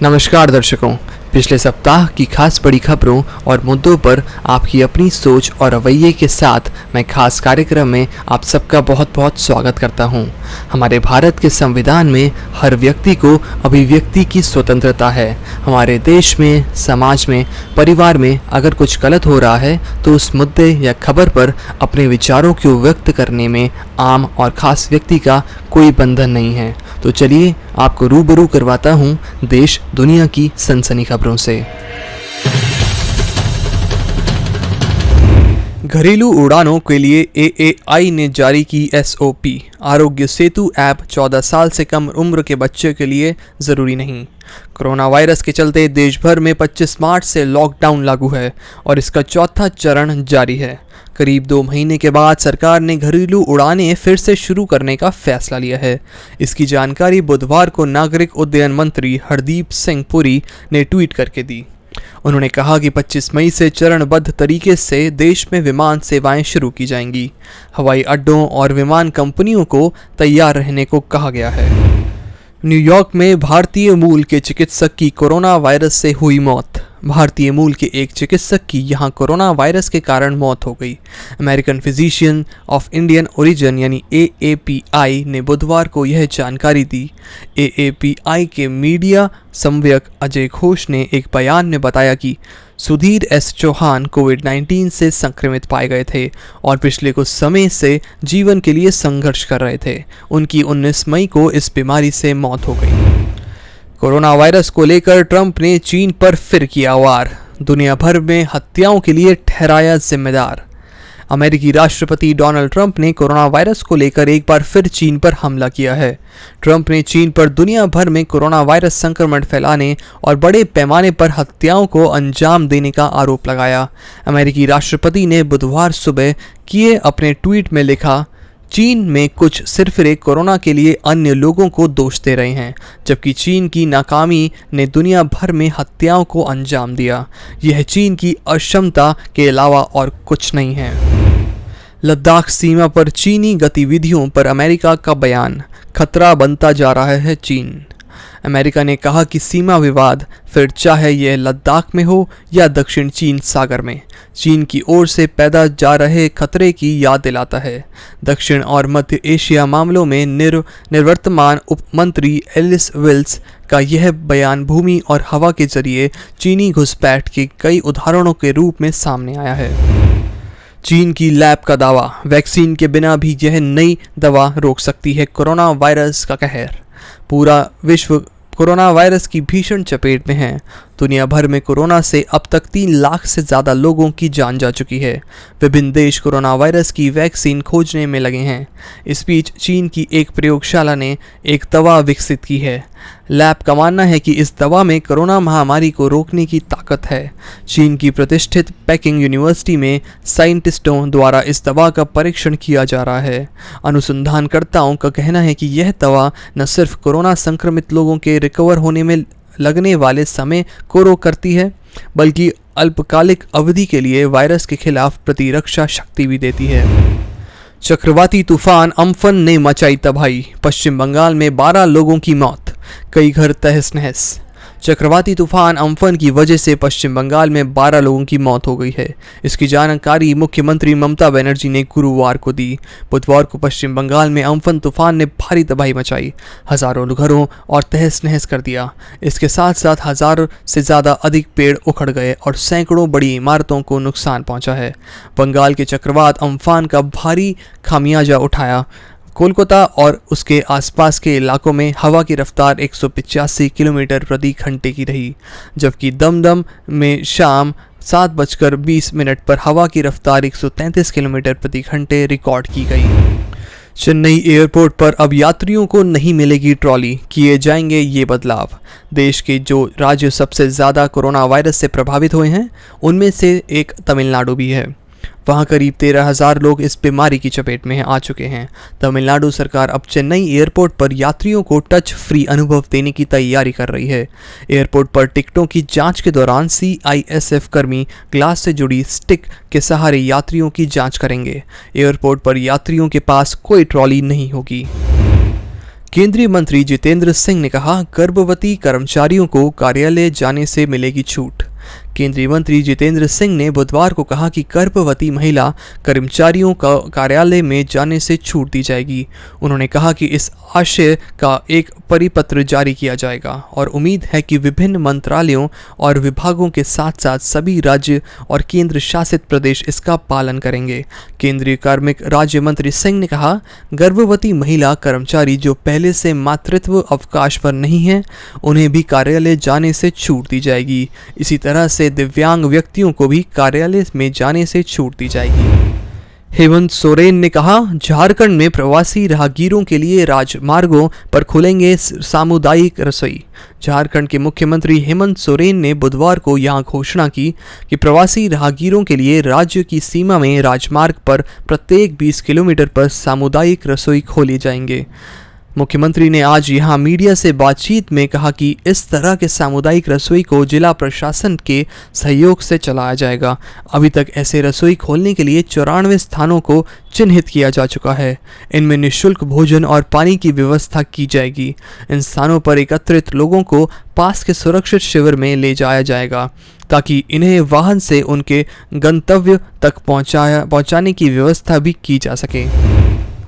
नमस्कार दर्शकों। पिछले सप्ताह की खास बड़ी खबरों और मुद्दों पर आपकी अपनी सोच और रवैये के साथ मैं खास कार्यक्रम में आप सबका बहुत बहुत स्वागत करता हूं। हमारे भारत के संविधान में हर व्यक्ति को अभिव्यक्ति की स्वतंत्रता है। हमारे देश में, समाज में, परिवार में अगर कुछ गलत हो रहा है तो उस मुद्दे या खबर पर अपने विचारों को व्यक्त करने में आम और खास व्यक्ति का कोई बंधन नहीं है। तो चलिए आपको रूबरू करवाता हूँ देश दुनिया की सनसनी खबरों से। घरेलू उड़ानों के लिए एएआई ने जारी की एसओपी। आरोग्य सेतु ऐप 14 साल से कम उम्र के बच्चे के लिए ज़रूरी नहीं। कोरोना वायरस के चलते देश भर में 25 मार्च से लॉकडाउन लागू है और इसका चौथा चरण जारी है। करीब 2 महीने के बाद सरकार ने घरेलू उड़ानें फिर से शुरू करने का फैसला लिया है। इसकी जानकारी बुधवार को नागरिक उड्डयन मंत्री हरदीप सिंह पुरी ने ट्वीट करके दी। उन्होंने कहा कि 25 मई से चरणबद्ध तरीके से देश में विमान सेवाएं शुरू की जाएंगी। हवाई अड्डों और विमान कंपनियों को तैयार रहने को कहा गया है। न्यूयॉर्क में भारतीय मूल के चिकित्सक की कोरोना वायरस से हुई मौत। भारतीय मूल के एक चिकित्सक की यहां कोरोना वायरस के कारण मौत हो गई। American physician of Indian origin यानी एएपीआई ने बुधवार को यह जानकारी दी। एएपीआई के मीडिया समन्वयक अजय घोष ने एक बयान में बताया कि सुधीर एस चौहान कोविड-19 से संक्रमित पाए गए थे और पिछले कुछ समय से जीवन के लिए संघर्ष कर रहे थे। उनकी 19 मई को इस बीमारी से मौत हो गई। कोरोना वायरस को लेकर ट्रंप ने चीन पर फिर किया वार। दुनिया भर में हत्याओं के लिए ठहराया जिम्मेदार। अमेरिकी राष्ट्रपति डोनाल्ड ट्रंप ने कोरोना वायरस को लेकर एक बार फिर चीन पर हमला किया है। ट्रंप ने चीन पर दुनिया भर में कोरोना वायरस संक्रमण फैलाने और बड़े पैमाने पर हत्याओं को अंजाम देने का आरोप लगाया। अमेरिकी राष्ट्रपति ने बुधवार सुबह किए अपने ट्वीट में लिखा, चीन में कुछ सिरफिरे कोरोना के लिए अन्य लोगों को दोष दे रहे हैं, जबकि चीन की नाकामी ने दुनिया भर में हत्याओं को अंजाम दिया। यह चीन की अक्षमता के अलावा और कुछ नहीं है। लद्दाख सीमा पर चीनी गतिविधियों पर अमेरिका का बयान। खतरा बनता जा रहा है चीन। अमेरिका ने कहा कि सीमा विवाद फिर चाहे यह लद्दाख में हो या दक्षिण चीन सागर में, चीन की ओर से पैदा जा रहे खतरे की याद दिलाता है। दक्षिण और मध्य एशिया मामलों में निवर्तमान उप मंत्री एलिस विल्स का यह बयान भूमि और हवा के जरिए चीनी घुसपैठ के कई उदाहरणों के रूप में सामने आया है। चीन की लैब का दावा, वैक्सीन के बिना भी यह नई दवा रोक सकती है कोरोना वायरस का कहर। पूरा विश्व कोरोना वायरस की भीषण चपेट में है। दुनिया भर में कोरोना से अब तक 3 लाख से ज़्यादा लोगों की जान जा चुकी है। विभिन्न देश कोरोना वायरस की वैक्सीन खोजने में लगे हैं। इस बीच चीन की एक प्रयोगशाला ने एक दवा विकसित की है। लैब का मानना है कि इस दवा में कोरोना महामारी को रोकने की ताकत है। चीन की प्रतिष्ठित पेकिंग यूनिवर्सिटी में साइंटिस्टों द्वारा इस दवा का परीक्षण किया जा रहा है। अनुसंधानकर्ताओं का कहना है कि यह दवा न सिर्फ कोरोना संक्रमित लोगों के रिकवर होने में लगने वाले समय को रोक करती है, बल्कि अल्पकालिक अवधि के लिए वायरस के खिलाफ प्रतिरक्षा शक्ति भी देती है। चक्रवाती तूफान अम्फन ने मचाई तबाही। पश्चिम बंगाल में 12 लोगों की मौत, कई घर तहस नहस। चक्रवाती तूफान अम्फन की वजह से पश्चिम बंगाल में 12 लोगों की मौत हो गई है। इसकी जानकारी मुख्यमंत्री ममता बनर्जी ने गुरुवार को दी। बुधवार को पश्चिम बंगाल में अम्फन तूफान ने भारी तबाही मचाई, हजारों घरों और तहस नहस कर दिया। इसके साथ साथ 1000 से ज़्यादा अधिक पेड़ उखड़ गए और सैकड़ों बड़ी इमारतों को नुकसान पहुंचा है। बंगाल के चक्रवात अम्फान का भारी खामियाजा उठाया। कोलकाता और उसके आसपास के इलाकों में हवा की रफ्तार 185 किलोमीटर प्रति घंटे की रही, जबकि दमदम में शाम 7:20 पर हवा की रफ्तार 133 किलोमीटर प्रति घंटे रिकॉर्ड की गई। चेन्नई एयरपोर्ट पर अब यात्रियों को नहीं मिलेगी ट्रॉली, किए जाएंगे ये बदलाव। देश के जो राज्य सबसे ज़्यादा कोरोना वायरस से प्रभावित हुए हैं उनमें से एक तमिलनाडु भी है। वहाँ करीब 13,000 लोग इस बीमारी की चपेट में आ चुके हैं। तमिलनाडु सरकार अब चेन्नई एयरपोर्ट पर यात्रियों को टच फ्री अनुभव देने की तैयारी कर रही है। एयरपोर्ट पर टिकटों की जांच के दौरान CISF कर्मी ग्लास से जुड़ी स्टिक के सहारे यात्रियों की जांच करेंगे। एयरपोर्ट पर यात्रियों के पास कोई ट्रॉली नहीं होगी। केंद्रीय मंत्री जितेंद्र सिंह ने कहा, गर्भवती कर्मचारियों को कार्यालय जाने से मिलेगी छूट। केंद्रीय मंत्री जितेंद्र सिंह ने बुधवार को कहा कि गर्भवती महिला कर्मचारियों का कार्यालय में जाने से छूट दी जाएगी। उन्होंने कहा कि इस आशय का एक परिपत्र जारी किया जाएगा और उम्मीद है कि विभिन्न मंत्रालयों और विभागों के साथ साथ सभी राज्य और केंद्र शासित प्रदेश इसका पालन करेंगे। केंद्रीय कार्मिक राज्य मंत्री सिंह ने कहा, गर्भवती महिला कर्मचारी जो पहले से मातृत्व अवकाश पर नहीं हैं, उन्हें भी कार्यालय जाने से छूट दी जाएगी। इसी तरह से दिव्यांग व्यक्तियों को भी कार्यालय में जाने से छूट दी जाएगी। हेमंत सोरेन ने कहा, झारखंड में प्रवासी राहगीरों के लिए राजमार्गों पर खुलेंगे सामुदायिक रसोई। झारखंड के मुख्यमंत्री हेमंत सोरेन ने बुधवार को यहां घोषणा की कि प्रवासी राहगीरों के लिए राज्य की सीमा में राजमार्ग पर प्रत्येक 20 किलोमीटर पर सामुदायिक रसोई खोले जाएंगे। मुख्यमंत्री ने आज यहां मीडिया से बातचीत में कहा कि इस तरह के सामुदायिक रसोई को जिला प्रशासन के सहयोग से चलाया जाएगा। अभी तक ऐसे रसोई खोलने के लिए 94 स्थानों को चिन्हित किया जा चुका है। इनमें निःशुल्क भोजन और पानी की व्यवस्था की जाएगी। इन स्थानों पर एकत्रित लोगों को पास के सुरक्षित शिविर में ले जाया जाएगा ताकि इन्हें वाहन से उनके गंतव्य तक पहुंचाने की व्यवस्था भी की जा सके।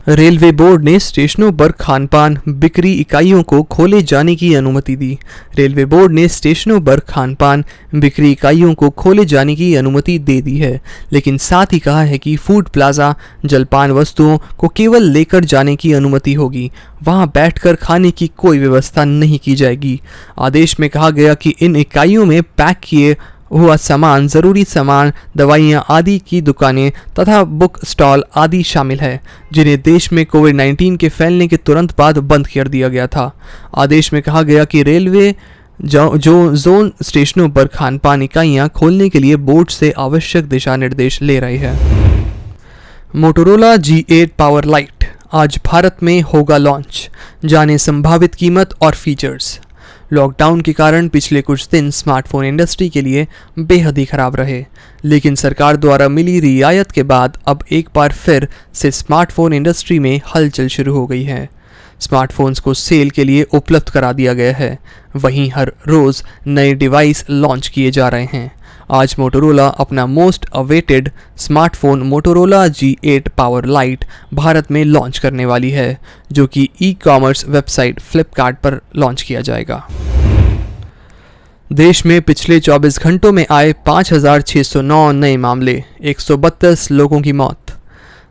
रेलवे बोर्ड ने स्टेशनों पर खानपान बिक्री इकाइयों को खोले जाने की अनुमति दी। रेलवे बोर्ड ने स्टेशनों पर खानपान बिक्री इकाइयों को खोले जाने की अनुमति दे दी है, लेकिन साथ ही कहा है कि फूड प्लाजा जलपान वस्तुओं को केवल लेकर जाने की अनुमति होगी। वहां बैठकर खाने की कोई व्यवस्था नहीं की जाएगी। आदेश में कहा गया कि इन इकाइयों में पैक किए हुआ सामान, जरूरी सामान, दवाइयां आदि की दुकानें तथा बुक स्टॉल आदि शामिल है, जिन्हें देश में कोविड-19 के फैलने के तुरंत बाद बंद कर दिया गया था। आदेश में कहा गया कि रेलवे जो जोन स्टेशनों पर खानपान इकाइयां खोलने के लिए बोर्ड से आवश्यक दिशा निर्देश ले रही है। मोटोरोला G8 पावर लाइट आज भारत में होगा लॉन्च। जाने संभावित कीमत और फीचर्स। लॉकडाउन के कारण पिछले कुछ दिन स्मार्टफोन इंडस्ट्री के लिए बेहद ही खराब रहे, लेकिन सरकार द्वारा मिली रियायत के बाद अब एक बार फिर से स्मार्टफोन इंडस्ट्री में हलचल शुरू हो गई है। स्मार्टफोन्स को सेल के लिए उपलब्ध करा दिया गया है। वहीं हर रोज़ नए डिवाइस लॉन्च किए जा रहे हैं। आज मोटोरोला अपना most awaited smartphone Motorola G8 power light Bharat में लॉन्च करने वाली है, जो कि ई-कॉमर्स वेबसाइट फ्लिपकार्ट पर लॉन्च किया जाएगा। देश में पिछले 24 घंटों में आए 5,609 नए मामले, 132 लोगों की मौत।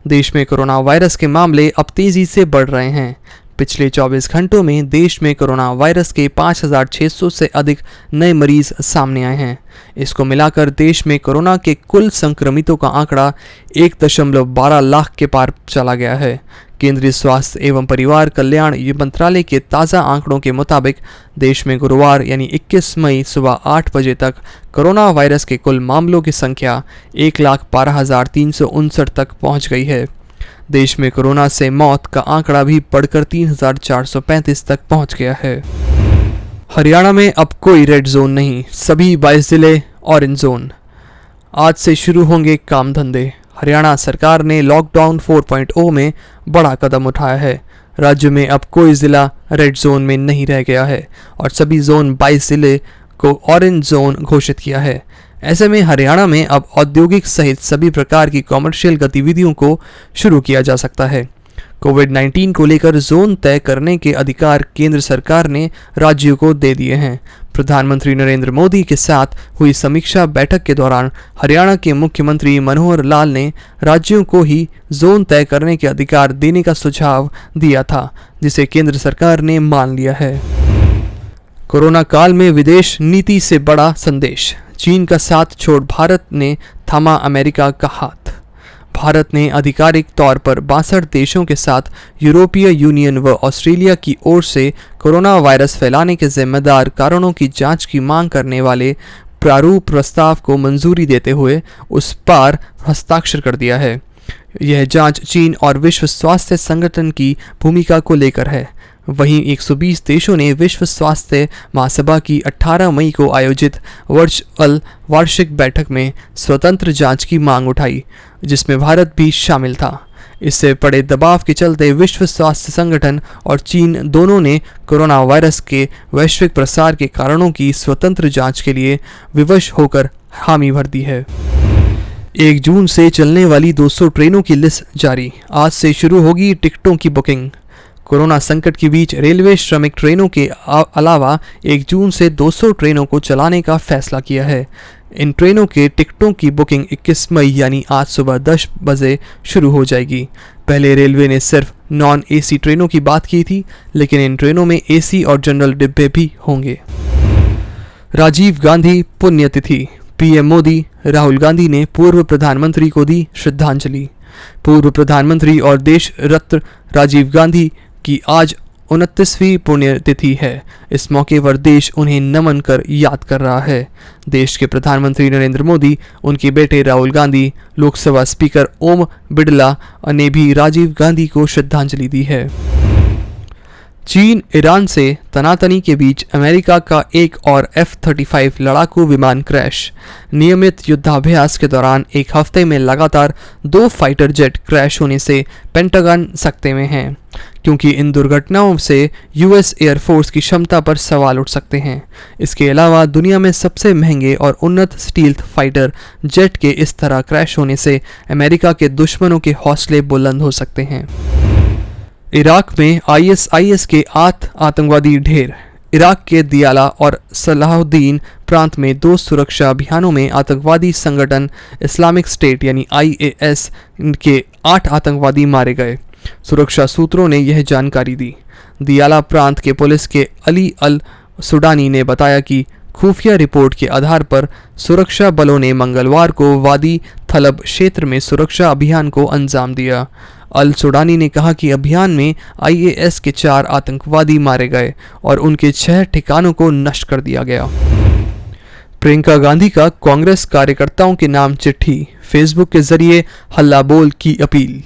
देश में कोरोना वायरस के मामले अब तेजी से बढ़ रहे हैं। पिछले 24 घंटों में देश में कोरोना वायरस के 5,600 से अधिक नए मरीज सामने आए हैं। इसको मिलाकर देश में कोरोना के कुल संक्रमितों का आंकड़ा 1.12 लाख के पार चला गया है। केंद्रीय स्वास्थ्य एवं परिवार कल्याण मंत्रालय के ताज़ा आंकड़ों के मुताबिक देश में गुरुवार यानी 21 मई सुबह 8 बजे तक कोरोना वायरस के कुल मामलों की संख्या 1,12,359 तक पहुंच गई है। देश में कोरोना से मौत का आंकड़ा भी बढ़कर 3,435 तक पहुंच गया है। हरियाणा में अब कोई रेड जोन नहीं, सभी 22 जिले ऑरेंज जोन। आज से शुरू होंगे काम धंधे। हरियाणा सरकार ने लॉकडाउन 4.0 में बड़ा कदम उठाया है। राज्य में अब कोई जिला रेड जोन में नहीं रह गया है और सभी जोन 22 जिले को ऑरेंज जोन घोषित किया है। ऐसे में हरियाणा में अब औद्योगिक सहित सभी प्रकार की कॉमर्शियल गतिविधियों को शुरू किया जा सकता है। कोविड-19 को लेकर जोन तय करने के अधिकार केंद्र सरकार ने राज्यों को दे दिए हैं। प्रधानमंत्री नरेंद्र मोदी के साथ हुई समीक्षा बैठक के दौरान हरियाणा के मुख्यमंत्री मनोहर लाल ने राज्यों को ही जोन तय करने के अधिकार देने का सुझाव दिया था, जिसे केंद्र सरकार ने मान लिया है। कोरोना काल में विदेश नीति से बड़ा संदेश। चीन का साथ छोड़ भारत ने थामा अमेरिका का हाथ। भारत ने आधिकारिक तौर पर 62 देशों के साथ यूरोपीय यूनियन व ऑस्ट्रेलिया की ओर से कोरोना वायरस फैलाने के जिम्मेदार कारणों की जांच की मांग करने वाले प्रारूप प्रस्ताव को मंजूरी देते हुए उस पर हस्ताक्षर कर दिया है। यह जांच चीन और विश्व स्वास्थ्य संगठन की भूमिका को लेकर है। वहीं 120 देशों ने विश्व स्वास्थ्य महासभा की 18 मई को आयोजित वर्चुअल वार्षिक बैठक में स्वतंत्र जांच की मांग उठाई, जिसमें भारत भी शामिल था। इससे पड़े दबाव के चलते विश्व स्वास्थ्य संगठन और चीन दोनों ने कोरोना वायरस के वैश्विक प्रसार के कारणों की स्वतंत्र जांच के लिए विवश होकर हामी भर दी है। 1 जून से चलने वाली 200 ट्रेनों की लिस्ट जारी। आज से शुरू होगी टिकटों की बुकिंग। कोरोना संकट के बीच रेलवे श्रमिक ट्रेनों के अलावा 1 जून से 200 ट्रेनों को चलाने का फैसला किया है। इन ट्रेनों के टिकटों की बुकिंग 21 मई यानी आज सुबह 10 बजे शुरू हो जाएगी। पहले रेलवे ने सिर्फ नॉन एसी ट्रेनों की बात की थी, लेकिन इन ट्रेनों में एसी और जनरल डिब्बे भी होंगे। राजीव गांधी पुण्यतिथि। पीएम मोदी, राहुल गांधी ने पूर्व प्रधानमंत्री को दी श्रद्धांजलि। पूर्व प्रधानमंत्री और देश रत्न राजीव गांधी की आज 29वीं पुण्यतिथि है। इस मौके पर देश उन्हें नमन कर याद कर रहा है। देश के प्रधानमंत्री नरेंद्र मोदी, उनके बेटे राहुल गांधी, लोकसभा स्पीकर ओम बिड़ला ने भी राजीव गांधी को श्रद्धांजलि दी है। चीन ईरान से तनातनी के बीच अमेरिका का एक और F-35 लड़ाकू विमान क्रैश। नियमित युद्धाभ्यास के दौरान एक हफ्ते में लगातार 2 फाइटर जेट क्रैश होने से पेंटागन सख्ते में है, क्योंकि इन दुर्घटनाओं से यूएस एयरफोर्स की क्षमता पर सवाल उठ सकते हैं। इसके अलावा दुनिया में सबसे महंगे और उन्नत स्टील्थ फाइटर जेट के इस तरह क्रैश होने से अमेरिका के दुश्मनों के हौसले बुलंद हो सकते हैं। इराक में ISIS के 8 आतंकवादी ढेर। इराक के दियाला और सलाहुद्दीन प्रांत में 2 सुरक्षा अभियानों में आतंकवादी संगठन इस्लामिक स्टेट यानी IAS के 8 आतंकवादी मारे गए। सुरक्षा सूत्रों ने यह जानकारी दी। दियाला प्रांत के पुलिस के अली अल सुडानी ने बताया कि खुफिया रिपोर्ट के आधार पर सुरक्षा बलों ने मंगलवार को वादी थलब क्षेत्र में सुरक्षा अभियान को अंजाम दिया। अल सुडानी ने कहा कि अभियान में IAS के 4 आतंकवादी मारे गए और उनके 6 ठिकानों को नष्ट कर दिया गया। प्रियंका गांधी का कांग्रेस कार्यकर्ताओं के नाम चिट्ठी। फेसबुक के जरिए हल्ला बोल की अपील।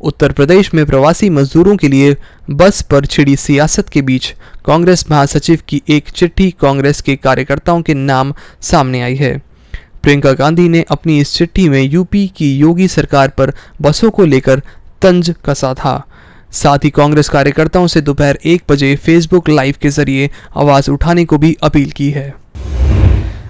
उत्तर प्रदेश में प्रवासी मजदूरों के लिए बस पर छिड़ी सियासत के बीच कांग्रेस महासचिव की एक चिट्ठी कांग्रेस के कार्यकर्ताओं के नाम सामने आई है। प्रियंका गांधी ने अपनी इस चिट्ठी में यूपी की योगी सरकार पर बसों को लेकर तंज कसा था। साथ ही कांग्रेस कार्यकर्ताओं से दोपहर 1 बजे फेसबुक लाइव के जरिए आवाज उठाने को भी अपील की है।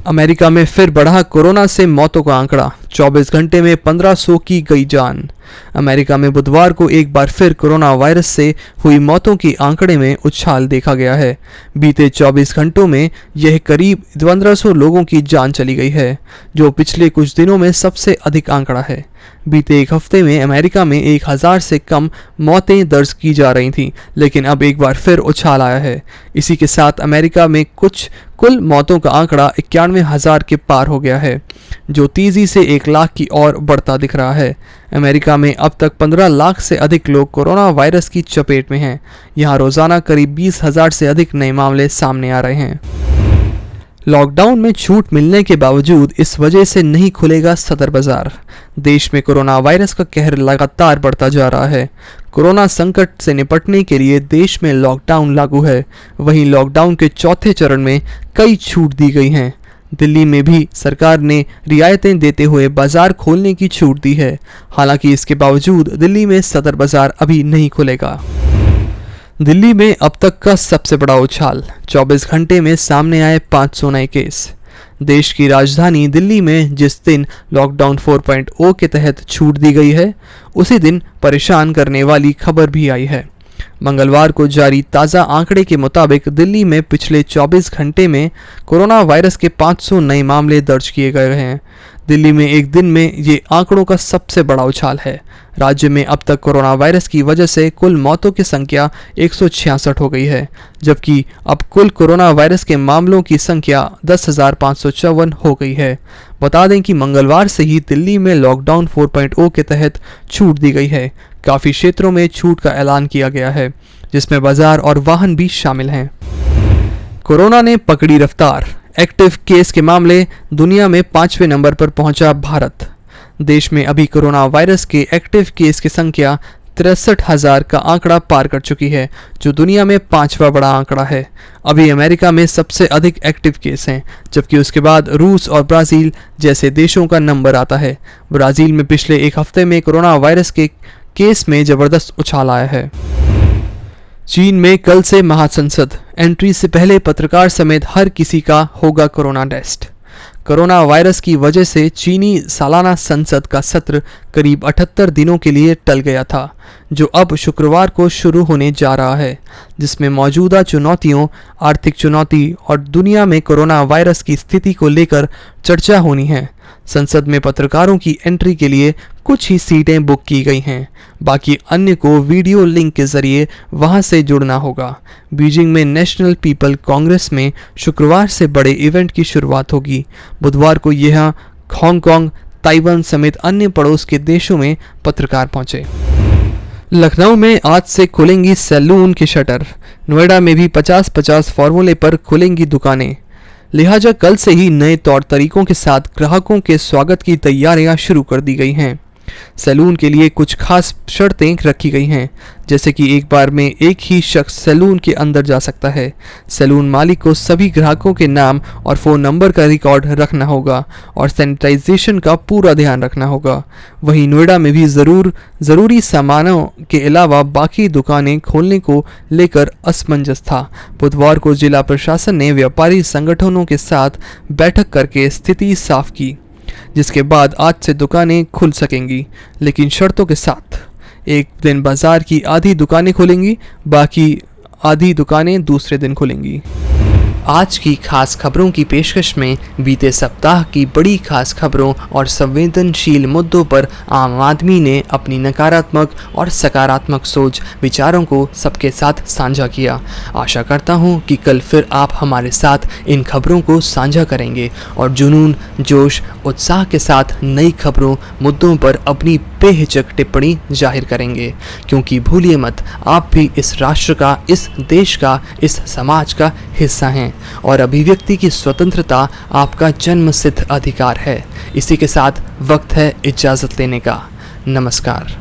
अमेरिका में फिर बढ़ा कोरोना से मौतों का आंकड़ा। 24 घंटे में 1500 की गई जान। अमेरिका में बुधवार को एक बार फिर कोरोना वायरस से हुई मौतों के आंकड़े में उछाल देखा गया है। बीते 24 घंटों में यह करीब 1500 लोगों की जान चली गई है, जो पिछले कुछ दिनों में सबसे अधिक आंकड़ा है। बीते एक हफ्ते में अमेरिका में 1000 से कम मौतें दर्ज की जा रही थीं, लेकिन अब एक बार फिर उछाल आया है। इसी के साथ अमेरिका में कुल मौतों का आंकड़ा 91,000 के पार हो गया है, जो तेजी से 1 लाख की ओर बढ़ता दिख रहा है। अमेरिका में अब तक 15 लाख से अधिक लोग कोरोना वायरस की चपेट में हैं। यहाँ रोजाना करीब 20,000 से अधिक नए मामले सामने आ रहे हैं। लॉकडाउन में छूट मिलने के बावजूद इस वजह से नहीं खुलेगा सदर बाजार। देश में कोरोना वायरस का कहर लगातार बढ़ता जा रहा है। कोरोना संकट से निपटने के लिए देश में लॉकडाउन लागू है। वहीं लॉकडाउन के चौथे चरण में कई छूट दी गई हैं। दिल्ली में भी सरकार ने रियायतें देते हुए बाजार खोलने की छूट दी है। हालांकि इसके बावजूद दिल्ली में सदर बाजार अभी नहीं खुलेगा। दिल्ली में अब तक का सबसे बड़ा उछाल। 24 घंटे में सामने आए 500 नए केस। देश की राजधानी दिल्ली में जिस दिन लॉकडाउन 4.0 के तहत छूट दी गई है, उसी दिन परेशान करने वाली खबर भी आई है। मंगलवार को जारी ताज़ा आंकड़े के मुताबिक दिल्ली में पिछले 24 घंटे में कोरोना वायरस के 500 नए मामले दर्ज किए गए हैं। दिल्ली में एक दिन में ये आंकड़ों का सबसे बड़ा उछाल है। राज्य में अब तक कोरोना वायरस की वजह से कुल मौतों की संख्या 166 हो गई है, जबकि अब कुल कोरोना वायरस के मामलों की संख्या 10,554 हो गई है। बता दें कि मंगलवार से ही दिल्ली में लॉकडाउन 4.0 के तहत छूट दी गई है। काफ़ी क्षेत्रों में छूट का ऐलान किया गया है, जिसमें बाजार और वाहन भी शामिल हैं। कोरोना ने पकड़ी रफ्तार। एक्टिव केस के मामले दुनिया में 5वें नंबर पर पहुंचा भारत। देश में अभी कोरोना वायरस के एक्टिव केस की संख्या 63,000 का आंकड़ा पार कर चुकी है, जो दुनिया में 5वां बड़ा आंकड़ा है। अभी अमेरिका में सबसे अधिक एक्टिव केस हैं, जबकि उसके बाद रूस और ब्राज़ील जैसे देशों का नंबर आता है। ब्राज़ील में पिछले एक हफ्ते में कोरोना वायरस के केस में जबरदस्त उछाल आया है। चीन में कल से महासंसद, एंट्री से पहले पत्रकार समेत हर किसी का होगा कोरोना टेस्ट। कोरोना वायरस की वजह से चीनी सालाना संसद का सत्र करीब 78 दिनों के लिए टल गया था, जो अब शुक्रवार को शुरू होने जा रहा है, जिसमें मौजूदा चुनौतियों, आर्थिक चुनौती और दुनिया में कोरोना वायरस की स्थिति को लेकर चर्चा होनी है। संसद में पत्रकारों की एंट्री के लिए कुछ ही सीटें बुक की गई हैं, बाकी अन्य को वीडियो लिंक के जरिए वहां से जुड़ना होगा। बीजिंग में नेशनल पीपल कांग्रेस में शुक्रवार से बड़े इवेंट की शुरुआत होगी। बुधवार को यहां हांगकांग, ताइवान समेत अन्य पड़ोस के देशों में पत्रकार पहुंचे। लखनऊ में आज से खुलेंगी सैलून के शटर। नोएडा में भी 50-50 फॉर्मूले पर खुलेंगी दुकानें। लिहाजा कल से ही नए तौर तरीकों के साथ ग्राहकों के स्वागत की तैयारियां शुरू कर दी गई हैं। सैलून के लिए कुछ खास शर्तें रखी गई हैं, जैसे कि एक बार में एक ही शख्स सैलून के अंदर जा सकता है। सैलून मालिक को सभी ग्राहकों के नाम और फ़ोन नंबर का रिकॉर्ड रखना होगा और सैनिटाइजेशन का पूरा ध्यान रखना होगा। वहीं नोएडा में भी ज़रूरी सामानों के अलावा बाकी दुकानें खोलने को लेकर असमंजस था। बुधवार को जिला प्रशासन ने व्यापारी संगठनों के साथ बैठक करके स्थिति साफ की, जिसके बाद आज से दुकानें खुल सकेंगी, लेकिन शर्तों के साथ। एक दिन बाजार की आधी दुकानें खुलेंगी, बाकी आधी दुकानें दूसरे दिन खुलेंगी। आज की खास खबरों की पेशकश में बीते सप्ताह की बड़ी खास खबरों और संवेदनशील मुद्दों पर आम आदमी ने अपनी नकारात्मक और सकारात्मक सोच विचारों को सबके साथ साझा किया। आशा करता हूं कि कल फिर आप हमारे साथ इन खबरों को साझा करेंगे और जुनून, जोश, उत्साह के साथ नई खबरों, मुद्दों पर अपनी बेहिचक टिप्पणी जाहिर करेंगे, क्योंकि भूलिए मत, आप भी इस राष्ट्र का, इस देश का, इस समाज का हिस्सा हैं और अभिव्यक्ति की स्वतंत्रता आपका जन्मसिद्ध अधिकार है। इसी के साथ वक्त है इजाज़त लेने का। नमस्कार।